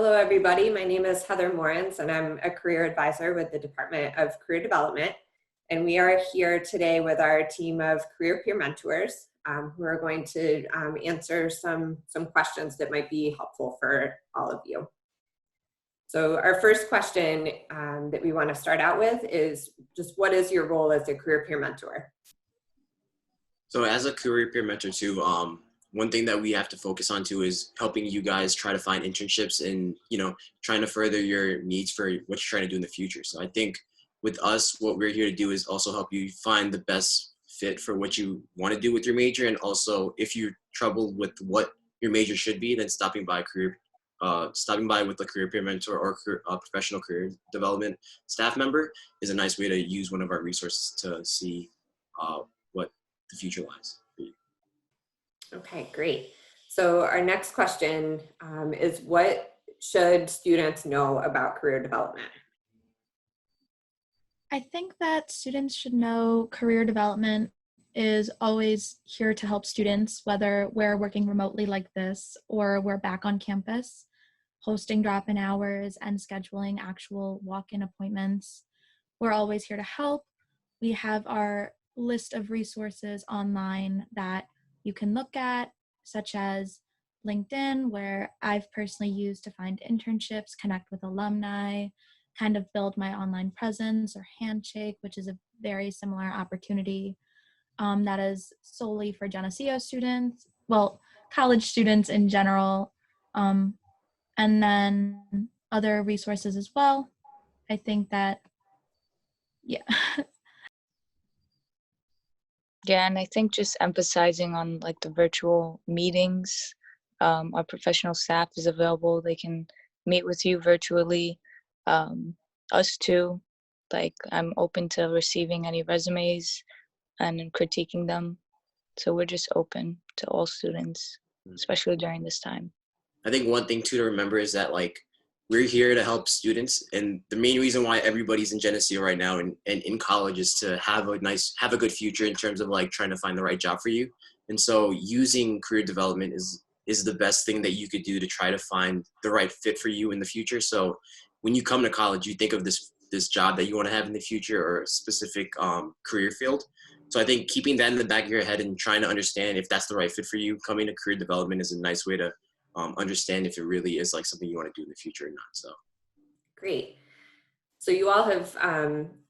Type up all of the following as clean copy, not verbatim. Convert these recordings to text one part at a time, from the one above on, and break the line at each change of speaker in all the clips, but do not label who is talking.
Hello, everybody. My name is Heather Morans, and I'm a career advisor with the Department of Career Development. And we are here today with our team of career peer mentors who are going to answer some questions that might be helpful for all of you. So our first question that we want to start out with is just what is your role as a career peer mentor?
So as a career peer mentor too, one thing that we have to focus on too is helping you guys try to find internships and, trying to further your needs for what you're trying to do in the future. So I think with us, what we're here to do is also help you find the best fit for what you want to do with your major. And also if you're troubled with what your major should be, then stopping by with a career peer mentor or a professional career development staff member is a nice way to use one of our resources to see what the future lies for you.
Okay, great. So our next question is what should students know about career development?
I think that students should know career development is always here to help students, whether we're working remotely like this or we're back on campus, hosting drop-in hours and scheduling actual walk-in appointments. We're always here to help. We have our list of resources online that you can look at, such as LinkedIn, where I've personally used to find internships, connect with alumni, kind of build my online presence, or Handshake, which is a very similar opportunity that is solely for Geneseo students, well, college students in general, and then other resources as well. I think that, yeah.
Yeah, and I think just emphasizing on like the virtual meetings, our professional staff is available. They can meet with you virtually. Us too, like I'm open to receiving any resumes and critiquing them. So we're just open to all students, especially during this time.
I think one thing too to remember is that we're here to help students, and the main reason why everybody's in Geneseo right now and in college is to have a good future in terms of trying to find the right job for you. And so using career development is the best thing that you could do to try to find the right fit for you in the future. So when you come to college, you think of this job that you want to have in the future or a specific career field. So I think keeping that in the back of your head and trying to understand if that's the right fit for you, coming to career development is a nice way to understand if it really is something you want to do in the future or not. So
great. So you all have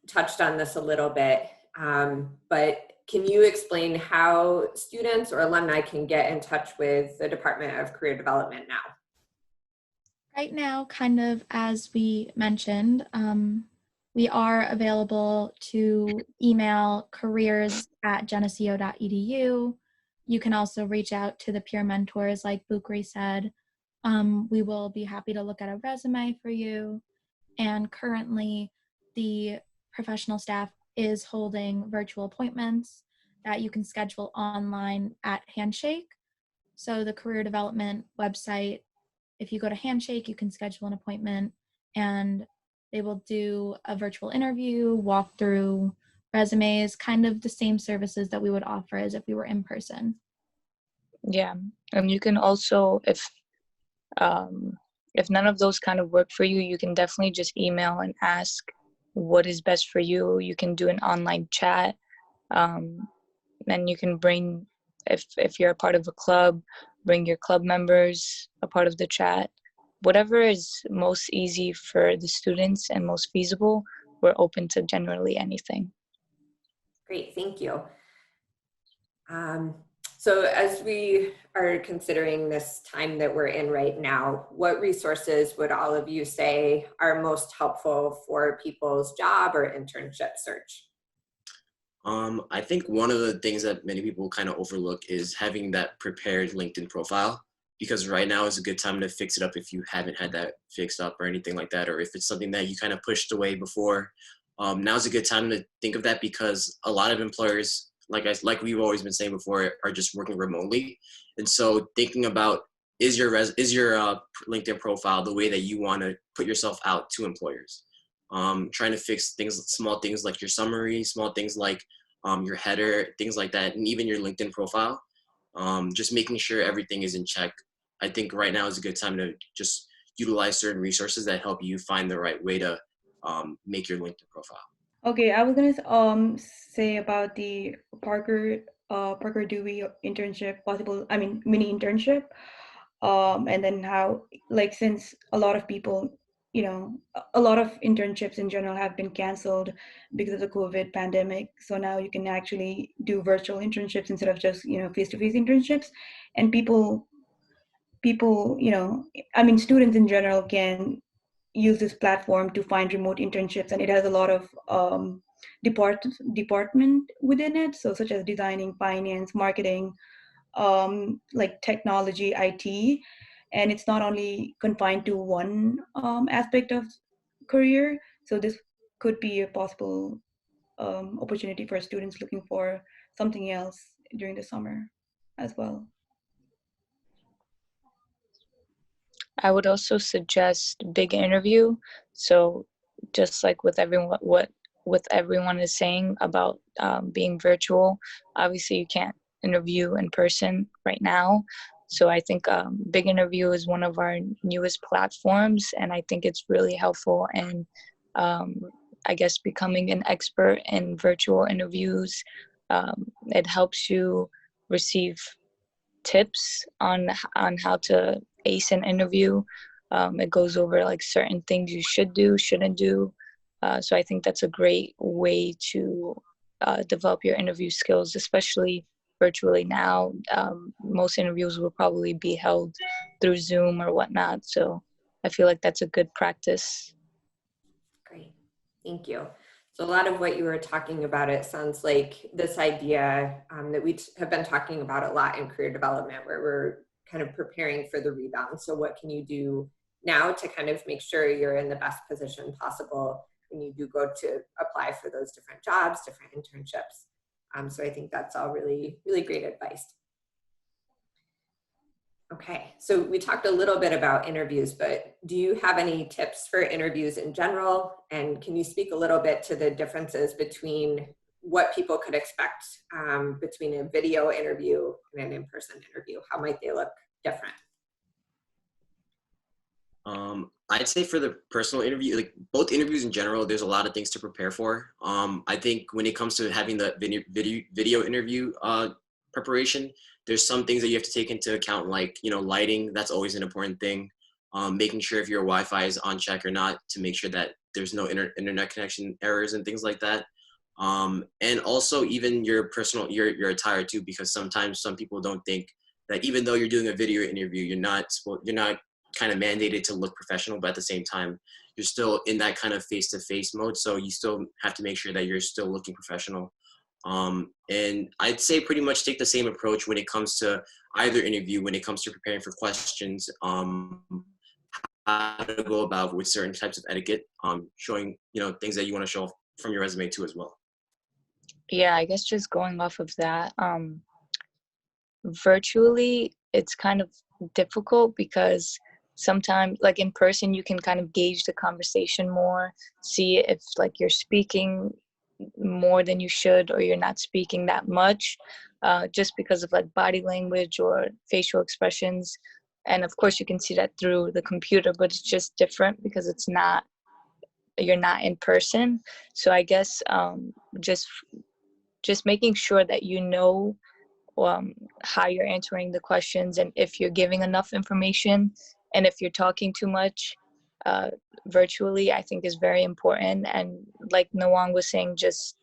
touched on this a little bit, but can you explain how students or alumni can get in touch with the Department of Career Development now?
Right now, kind of as we mentioned, we are available to email careers@geneseo.edu. You can also reach out to the peer mentors like Bukri said. We will be happy to look at a resume for you. And currently, the professional staff is holding virtual appointments that you can schedule online at Handshake. So the career development website, if you go to Handshake, you can schedule an appointment and they will do a virtual interview, walk through resumes, kind of the same services that we would offer as if we were in person.
Yeah, and you can also, if none of those kind of work for you, you can definitely just email and ask what is best for you. You can do an online chat, and you can bring, if you're a part of a club, bring your club members a part of the chat. Whatever is most easy for the students and most feasible, we're open to generally anything.
Great, thank you. So as we are considering this time that we're in right now, what resources would all of you say are most helpful for people's job or internship search?
I think one of the things that many people kind of overlook is having that prepared LinkedIn profile, because right now is a good time to fix it up if you haven't had that fixed up or anything like that, or if it's something that you kind of pushed away before. Now's a good time to think of that, because a lot of employers, like we've always been saying before, are just working remotely. And so thinking about, is your LinkedIn profile the way that you want to put yourself out to employers? Trying to fix small things like your summary, small things like your header, things like that, and even your LinkedIn profile. Just making sure everything is in check. I think right now is a good time to just utilize certain resources that help you find the right way to make your LinkedIn profile.
Okay, I was gonna say about the Parker Dewey internship, mini internship, and then how, like, since a lot of people, a lot of internships in general have been canceled because of the COVID pandemic. So now you can actually do virtual internships instead of just face-to-face internships, and students in general can use this platform to find remote internships, and it has a lot of department within it, so such as designing, finance, marketing, like technology, IT, and it's not only confined to one aspect of career. So this could be a possible opportunity for students looking for something else during the summer as well.
I would also suggest big interview. So just like with everyone is saying about being virtual, obviously you can't interview in person right now. So I think Big Interview is one of our newest platforms, and I think it's really helpful in, I guess, becoming an expert in virtual interviews. It helps you receive tips on how to ace an interview. It goes over like certain things you should do, shouldn't do. So I think that's a great way to develop your interview skills, especially virtually now. Most interviews will probably be held through Zoom or whatnot. So I feel like that's a good practice.
Great, thank you. So a lot of what you were talking about, it sounds like this idea that we have been talking about a lot in career development, where we're kind of preparing for the rebound. So what can you do now to kind of make sure you're in the best position possible when you do go to apply for those different jobs, different internships? So I think that's all really, really great advice. Okay, so we talked a little bit about interviews, but do you have any tips for interviews in general? And can you speak a little bit to the differences between what people could expect between a video interview and an in-person interview? How might they look different?
I'd say for the personal interview, like both interviews in general, there's a lot of things to prepare for. I think when it comes to having the video interview preparation, there's some things that you have to take into account, like, lighting. That's always an important thing. Making sure if your Wi-Fi is on check or not, to make sure that there's no internet connection errors and things like that. And also even your personal, your attire too, because sometimes some people don't think that even though you're doing a video interview, you're not kind of mandated to look professional, but at the same time, you're still in that kind of face-to-face mode. So you still have to make sure that you're still looking professional. And I'd say pretty much take the same approach when it comes to either interview, when it comes to preparing for questions, how to go about with certain types of etiquette, showing, things that you want to show from your resume too as well.
Yeah, I guess just going off of that, virtually, it's kind of difficult because sometimes, like in person, you can kind of gauge the conversation more, see if like you're speaking more than you should or you're not speaking that much, just because of like body language or facial expressions. And of course you can see that through the computer, but it's just different because you're not in person. So I guess just making sure that how you're answering the questions, and if you're giving enough information, and if you're talking too much virtually, I think is very important. And like Nawang was saying, just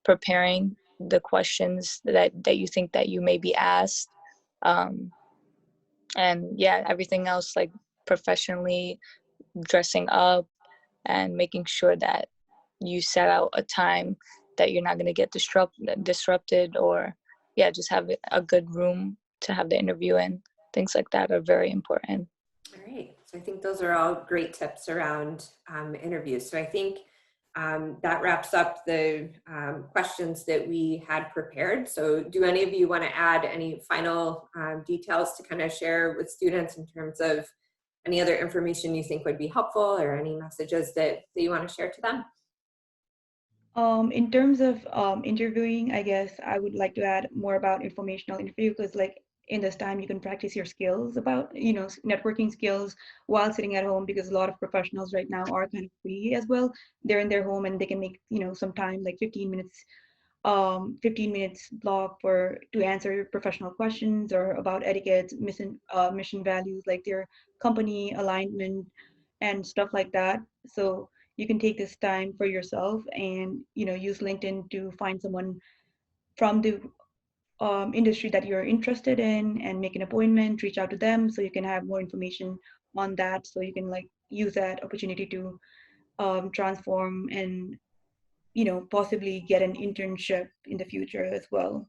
preparing the questions that you think that you may be asked. And yeah, everything else, like professionally dressing up and making sure that you set out a time that you're not going to get disrupted, or just have a good room to have the interview in. Things like that are very important.
All right, so I think those are all great tips around interviews. So I think that wraps up the questions that we had prepared. So do any of you want to add any final details to kind of share with students in terms of any other information you think would be helpful, or any messages that you want to share to them?
In terms of interviewing, I guess I would like to add more about informational interview, because like in this time you can practice your skills about, networking skills while sitting at home, because a lot of professionals right now are kind of free as well. They're in their home and they can make, some time, like 15 minutes block for to answer professional questions or about etiquette, mission values, like their company alignment and stuff like that. So you can take this time for yourself and use LinkedIn to find someone from the industry that you're interested in and make an appointment, reach out to them so you can have more information on that, so you can like use that opportunity to transform and possibly get an internship in the future as well.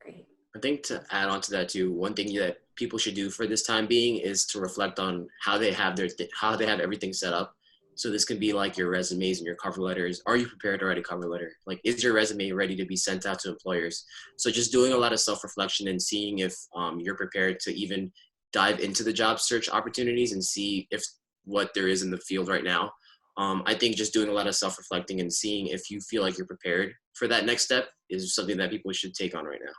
Great.
I think to add on to that too, one thing that people should do for this time being is to reflect on how they have everything set up. So this can be like your resumes and your cover letters. Are you prepared to write a cover letter? Like, is your resume ready to be sent out to employers? So just doing a lot of self-reflection and seeing if you're prepared to even dive into the job search opportunities and see if what there is in the field right now. I think just doing a lot of self-reflecting and seeing if you feel like you're prepared for that next step is something that people should take on right now.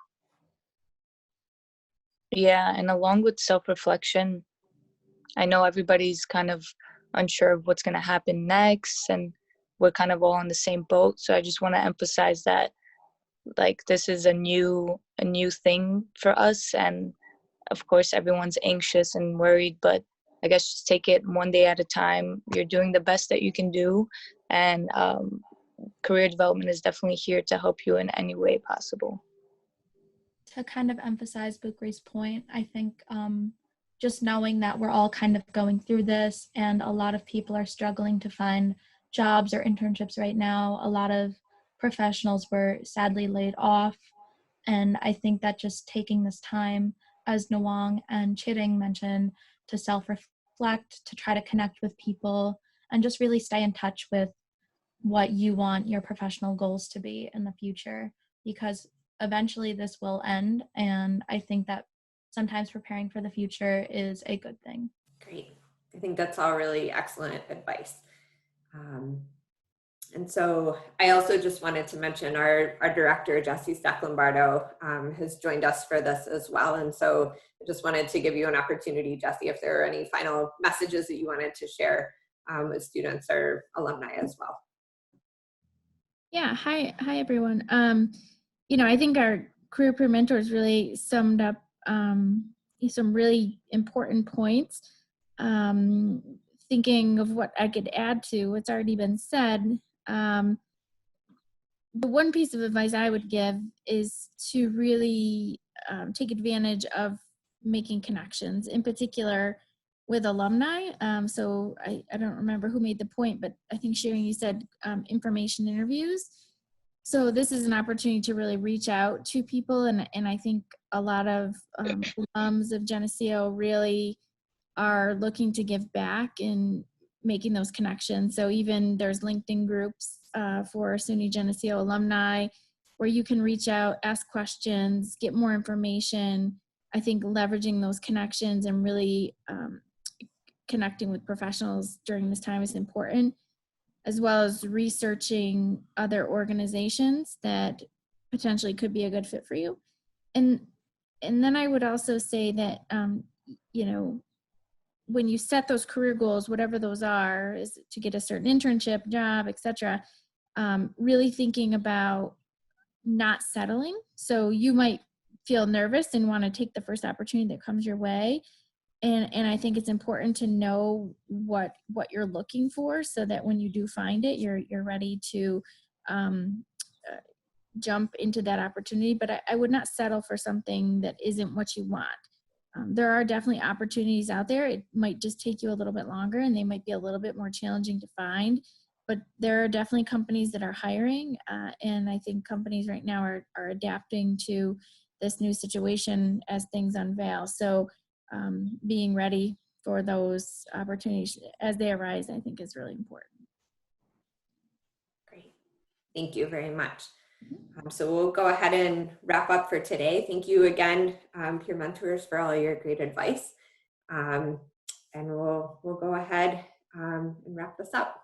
Yeah, and along with self-reflection, I know everybody's kind of unsure of what's going to happen next, and we're kind of all on the same boat. So I just want to emphasize that, like, this is a new thing for us, and of course everyone's anxious and worried, but I guess just take it one day at a time. You're doing the best that you can do, and career development is definitely here to help you in any way possible.
To kind of emphasize Bukri's point, I think just knowing that we're all kind of going through this and a lot of people are struggling to find jobs or internships right now. A lot of professionals were sadly laid off. And I think that just taking this time, as Nawang and Chiring mentioned, to self-reflect, to try to connect with people, and just really stay in touch with what you want your professional goals to be in the future, because eventually this will end, and I think that sometimes preparing for the future is a good thing.
Great. I think that's all really excellent advice. And so I also just wanted to mention our director, Jesse Steck-Lombardo, has joined us for this as well. And so I just wanted to give you an opportunity, Jesse, if there are any final messages that you wanted to share with students or alumni as well.
Yeah, hi everyone. I think our career peer mentors really summed up some really important points. Thinking of what I could add to what's already been said, the one piece of advice I would give is to really take advantage of making connections, in particular with alumni. So I don't remember who made the point, but I think Chiring, you said information interviews. So this is an opportunity to really reach out to people, and I think a lot of alums of Geneseo really are looking to give back and making those connections. So even there's LinkedIn groups for SUNY Geneseo alumni where you can reach out, ask questions, get more information. I think leveraging those connections and really connecting with professionals during this time is important, as well as researching other organizations that potentially could be a good fit for you. And then I would also say that, when you set those career goals, whatever those are, is to get a certain internship, job, etc., really thinking about not settling. So you might feel nervous and want to take the first opportunity that comes your way. And I think it's important to know what you're looking for, so that when you do find it, you're ready to jump into that opportunity. But I would not settle for something that isn't what you want. There are definitely opportunities out there. It might just take you a little bit longer, and they might be a little bit more challenging to find. But there are definitely companies that are hiring, and I think companies right now are adapting to this new situation as things unveil. So being ready for those opportunities as they arise, I think, is really important.
Great. Thank you very much. So we'll go ahead and wrap up for today. Thank you again, peer mentors, for all your great advice. And we'll go ahead and wrap this up.